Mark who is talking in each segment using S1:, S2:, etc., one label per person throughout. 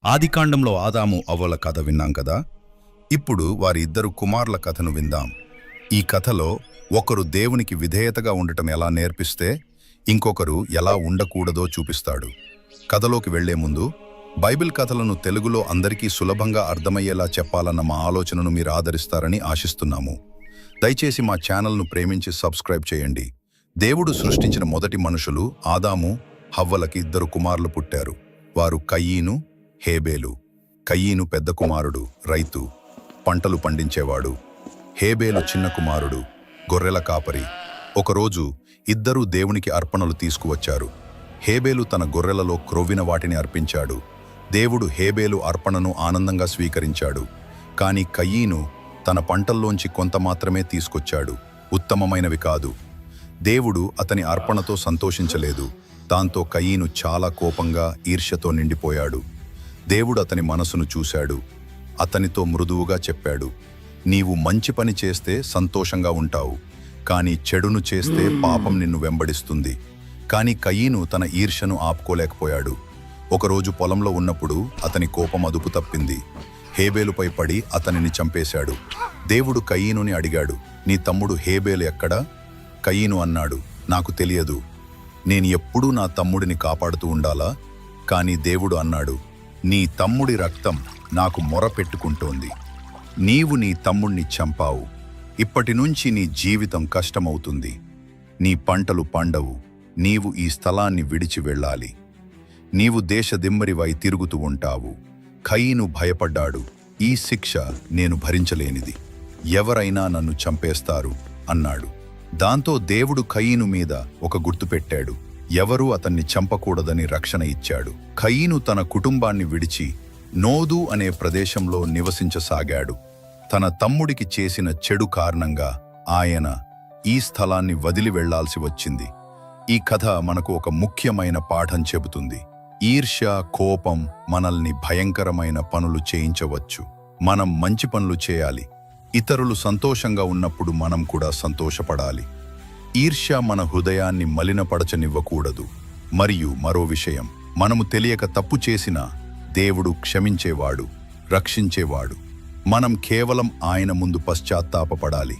S1: ఆదికాండంలో ఆదాము అవ్వల కథ విన్నాం కదా. ఇప్పుడు వారి ఇద్దరు కుమారుల కథను విందాం. ఈ కథలో ఒకరు దేవునికి విధేయతగా ఉండటం ఎలా నేర్పిస్తే ఇంకొకరు ఎలా ఉండకూడదో చూపిస్తాడు. కథలోకి వెళ్లే ముందు బైబిల్ కథలను తెలుగులో అందరికీ సులభంగా అర్థమయ్యేలా చెప్పాలన్న మా ఆలోచనను మీరు ఆదరిస్తారని ఆశిస్తున్నాము. దయచేసి మా ఛానల్ను ప్రేమించి సబ్స్క్రైబ్ చేయండి. దేవుడు సృష్టించిన మొదటి మనుషులు ఆదాము హవ్వలకి ఇద్దరు కుమారులు పుట్టారు. వారు కయీను, హేబేలు. కయీను పెద్ద కుమారుడు, రైతు, పంటలు పండించేవాడు. హేబేలు చిన్న కుమారుడు, గొర్రెల కాపరి. ఒకరోజు ఇద్దరూ దేవునికి అర్పణలు తీసుకువచ్చారు. హేబేలు తన గొర్రెలలో క్రొవ్విన వాటిని అర్పించాడు. దేవుడు హేబేలు అర్పణను ఆనందంగా స్వీకరించాడు. కాని కయీను తన పంటల్లోంచి కొంత మాత్రమే తీసుకొచ్చాడు, ఉత్తమమైనవి కాదు. దేవుడు అతని అర్పణతో సంతోషించలేదు. దాంతో కయీను చాలా కోపంగా ఈర్ష్యతో నిండిపోయాడు. దేవుడు అతని మనసును చూశాడు. అతనితో మృదువుగా చెప్పాడు, నీవు మంచి పని చేస్తే సంతోషంగా ఉంటావు, కానీ చెడును చేస్తే పాపం నిన్ను వెంబడిస్తుంది. కాని కయీను తన ఈర్ష్యను ఆపుకోలేకపోయాడు. ఒకరోజు పొలంలో ఉన్నప్పుడు అతని కోపం అదుపు తప్పింది. హేబేలుపై పడి అతనిని చంపేశాడు. దేవుడు కయీనుని అడిగాడు, నీ తమ్ముడు హేబేలు ఎక్కడా? కయీను అన్నాడు, నాకు తెలియదు. నేను ఎప్పుడూ నా తమ్ముడిని కాపాడుతూ ఉండాలా? కాని దేవుడు అన్నాడు, నీ తమ్ముడి రక్తం నాకు మొరపెట్టుకుంటోంది. నీవు నీ తమ్ముణ్ణి చంపావు. ఇప్పటి నుంచి నీ జీవితం కష్టమవుతుంది. నీ పంటలు పండవు. నీవు ఈ స్థలాన్ని విడిచి వెళ్ళాలి. నీవు దేశదిమ్మరివై తిరుగుతూ ఉంటావు. కయీను భయపడ్డాడు. ఈ శిక్ష నేను భరించలేనిది. ఎవరైనా నన్ను చంపేస్తారు అన్నాడు. దాంతో దేవుడు కయీను మీద ఒక గుర్తు పెట్టాడు. ఎవరూ అతన్ని చంపకూడదని రక్షణ ఇచ్చాడు. కయీను తన కుటుంబాన్ని విడిచి నోదు అనే ప్రదేశంలో నివసించసాగాడు. తన తమ్ముడికి చేసిన చెడు కారణంగా ఆయన ఈ స్థలాన్ని వదిలి వెళ్లాల్సి వచ్చింది. ఈ కథ మనకు ఒక ముఖ్యమైన పాఠం చెబుతుంది. ఈర్ష్య, కోపం మనల్ని భయంకరమైన పనులు చేయించవచ్చు. మనం మంచి పనులు చేయాలి. ఇతరులు సంతోషంగా ఉన్నప్పుడు మనం కూడా సంతోషపడాలి. ఈర్ష్య మన హృదయాన్ని మలినపడచనివ్వకూడదు. మరియు మరో విషయం, మనము తెలియక తప్పు చేసినా దేవుడు క్షమించేవాడు, రక్షించేవాడు. మనం కేవలం ఆయన ముందు పశ్చాత్తాపపడాలి.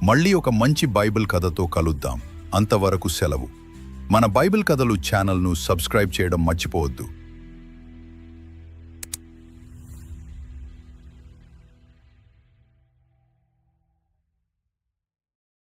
S1: మళ్ళీ ఒక మంచి బైబిల్ కథతో కలుద్దాం. అంతవరకు సెలవు. మన బైబిల్ కథలు ఛానల్ను సబ్స్క్రైబ్ చేయడం మర్చిపోవద్దు.